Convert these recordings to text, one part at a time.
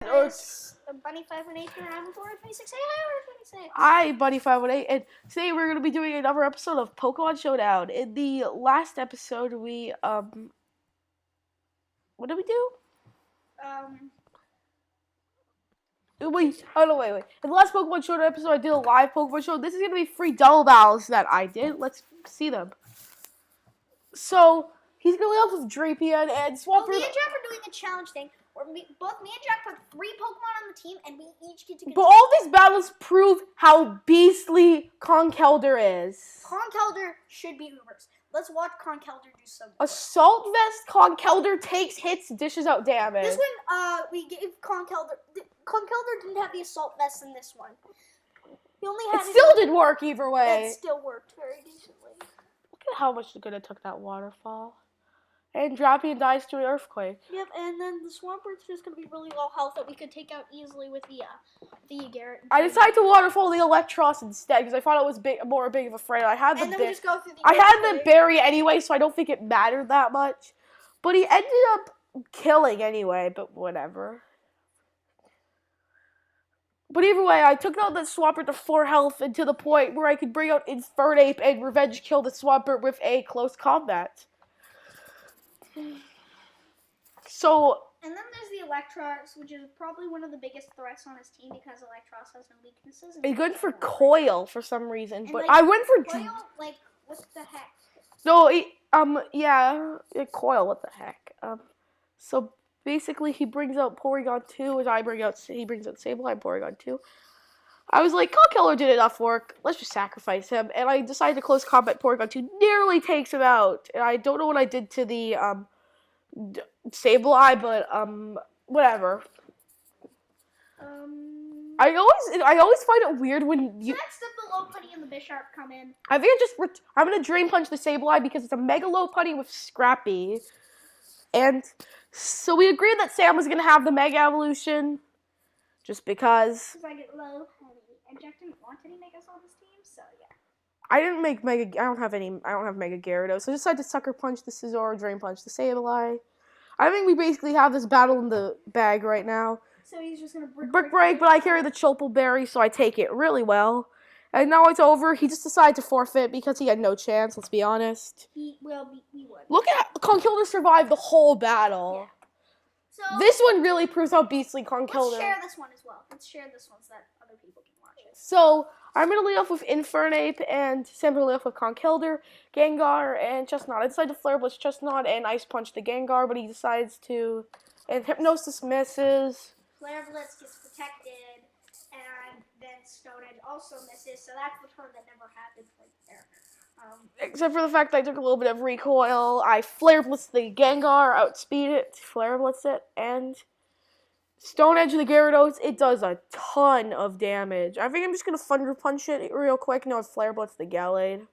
It's Bunny 518 and I'm 426. Say hi, 426. Hi, Bunny 518, and today we're gonna be doing another episode of Pokemon Showdown. In the last episode, we what did we do? Wait. In the last Pokemon Showdown episode, I did a live Pokemon show. This is gonna be 3 double battles that I did. Let's see them. So he's gonna lead off with Drapion and Swampert. Me and Jack are doing a challenge thing. Where both me and Jack put 3 Pokemon on the team, and we each get to. But all these battles prove how beastly Conkeldurr is. Conkeldurr should be Ubers. Let's watch Conkeldurr do something. Assault Vest, Conkeldurr takes hits, dishes out damage. This one, we gave Conkeldurr. Conkeldurr didn't have the Assault Vest in this one. He only had. It still did work either way. It still worked very decently. Look at how much good it took that waterfall. And Drapion dies to an earthquake. Yep, and then the Swampert's just gonna be really low health that we could take out easily with the Garrett. I decided to waterfall the Electros instead because I thought it was more big of a threat. I had the berry anyway, so I don't think it mattered that much. But he ended up killing anyway. But whatever. But either way, I took out the Swampert to 4 health and to the point where I could bring out Infernape and revenge kill the Swampert with a close combat. So. And then there's the Electros, which is probably one of the biggest threats on his team because Electros has no weaknesses. I went for Coil for some reason, but like, I went for Coil. Like, what the heck? No, Coil. What the heck? So basically, he brings out Porygon 2, as he brings out Sableye and Porygon 2. I was like, Conkeldurr did enough work. Let's just sacrifice him. And I decided to close combat Porygon 2. Nearly takes him out. And I don't know what I did to the Sableye, but whatever. I always find it weird when you. So next up, the Lopunny and the Bisharp come in. I think I'm gonna Drain Punch the Sableye because it's a Mega Lopunny with Scrappy, and so we agreed that Sam was gonna have the Mega Evolution, just because. Because I get Lopunny, and Jack didn't want any Megas on his team, so yeah. I don't have Mega Gyarados, so I decided to Sucker Punch the Scizor, Drain Punch the Sableye. I think we basically have this battle in the bag right now. So he's just gonna Brick Break, but I carry the Chople Berry, so I take it really well. And now it's over. He just decided to forfeit because he had no chance, let's be honest. He would. Look at how Conkeldurr survived the whole battle. Yeah. So this one really proves how beastly Conkeldurr. Let's share this one as well. Let's share this one so that other people can watch it. So I'm going to lead off with Infernape, and Sam's going to lead off with Conkeldurr, Gengar, and Chestnut. I decided to Flare Blitz Chestnut and Ice Punch the Gengar, but he decides to... And Hypnosis misses. Flare Blitz gets protected, and then Stone Edge also misses, so that's the turn that never happened right there. Except for the fact that I took a little bit of recoil. I Flare Blitz the Gengar, outspeed it, Flare Blitz it, and... Stone Edge the Gyarados, it does a ton of damage. I think I'm just going to Thunder Punch it real quick. No, Flare Blitz the Gallade. And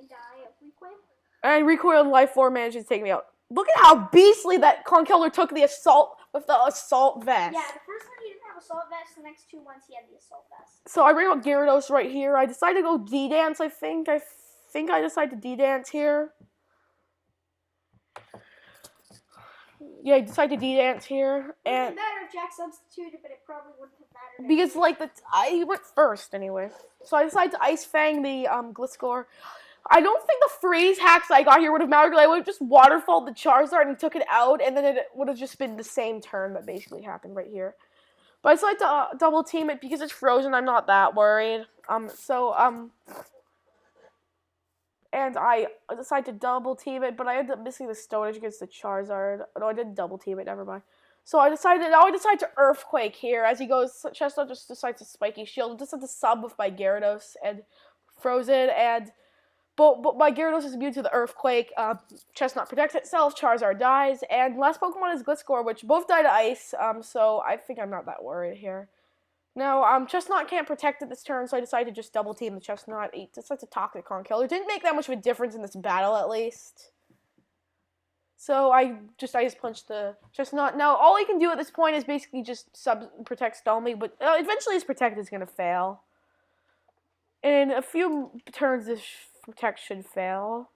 die of Recoil. And Recoil and Life Orb manages to take me out. Look at how beastly that Conkeldurr took the Assault with the Assault Vest. Yeah, the first one he didn't have Assault Vest. The next 2 ones he had the Assault Vest. So I bring out Gyarados right here. I decided to go D-Dance, I think. I decided to D-Dance here. Yeah, I decided to D-Dance here, and... It would matter if Jack substituted, but it probably wouldn't have mattered. Because, I went first, anyway. So I decided to Ice Fang the, Gliscor. I don't think the freeze hacks I got here would have mattered, because I would have just Waterfalled the Charizard and took it out, and then it would have just been the same turn that basically happened right here. But I decided to double team it because it's frozen, I'm not that worried. And I decided to double team it, but I ended up missing the Stone Edge against the Charizard. No, I didn't double team it, never mind. So I decided to Earthquake here. As he goes, Chestnut just decides to Spiky Shield. Just had to sub with my Gyarados and Frozen, but my Gyarados is immune to the Earthquake. Chestnut protects itself, Charizard dies, and last Pokemon is Gliscor, which both die to Ice, so I think I'm not that worried here. Now, Chestnut can't protect it this turn, so I decided to just double team the Chestnut. He decides to Toxic Conkeldurr. Didn't make that much of a difference in this battle, at least. So I just punched the Chestnut. Now, all he can do at this point is basically just protect Stone, but eventually his Protect is going to fail. In a few turns, this Protect should fail.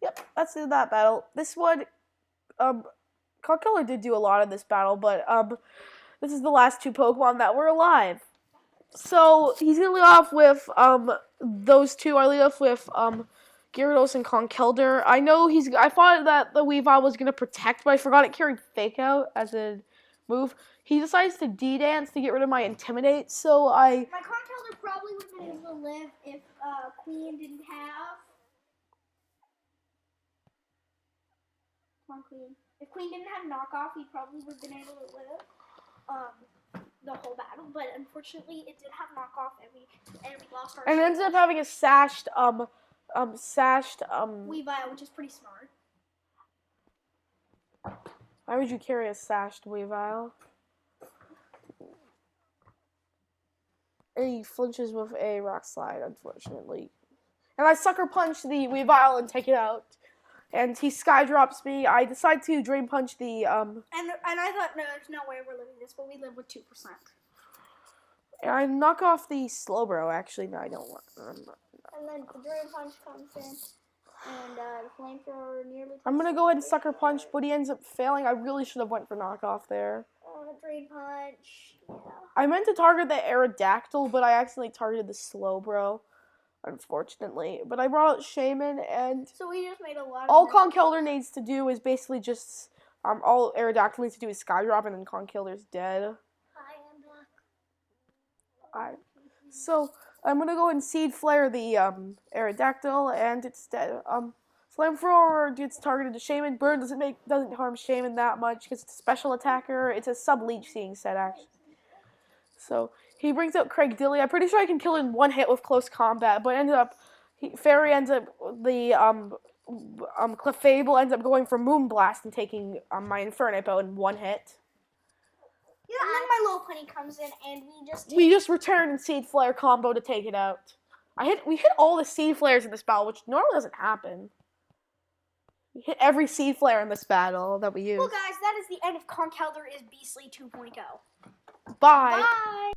Yep, that's in that battle. This one, conkeldurr did do a lot in this battle, but this is the last two Pokemon that were alive. So he's gonna lead off with those two. I lead off with Gyarados and conkeldurr. I know I thought that the Weavile was gonna protect, but I forgot it carried Fake Out as a move. He decides to D-dance to get rid of my Intimidate. So My conkeldurr probably would have been able to live if Queen didn't have. Come on, Queen. If Queen didn't have knockoff, he probably would have been able to live the whole battle. But unfortunately, it did have knockoff, and we lost our. And it ended up having a sashed Weavile, which is pretty smart. Why would you carry a sashed Weavile? And he flinches with a Rock Slide, unfortunately. And I Sucker Punch the Weavile and take it out. And he Sky Drops me. I decide to Drain Punch the And I thought, no, there's no way we're living this, but we live with 2%. And I knock off the Slowbro. Actually, no, I don't want. And then the Drain Punch comes in, and the Flamethrower nearly. I'm gonna go ahead and Sucker Punch, but he ends up failing. I really should have went for knockoff there. Drain Punch. Yeah. I meant to target the Aerodactyl, but I accidentally targeted the Slowbro, unfortunately. But I brought out Shaman, and so we just made a lot. All conkeldurr needs to do is basically just all Aerodactyl needs to do is Sky Drop, and then conkeldurr's dead. I am back. So I'm gonna go and Seed Flare the Aerodactyl, and it's dead. Flamethrower gets targeted to Shaman. Burn doesn't harm Shaman that much because it's a special attacker. It's a sub-leech seeing set actually. So he brings out Craig Dilly. I'm pretty sure I can kill him in one hit with close combat, but Fairy ends up the Clefable ends up going for Moonblast and taking my Infernape in one hit. Yeah, and then my Lopunny comes in, and we just return and Seed Flare combo to take it out. We hit all the Seed Flares in this battle, which normally doesn't happen. We hit every Seed Flare in this battle that we use. Well, guys, that is the end of conkeldurr is Beastly 2.0. Bye. Bye.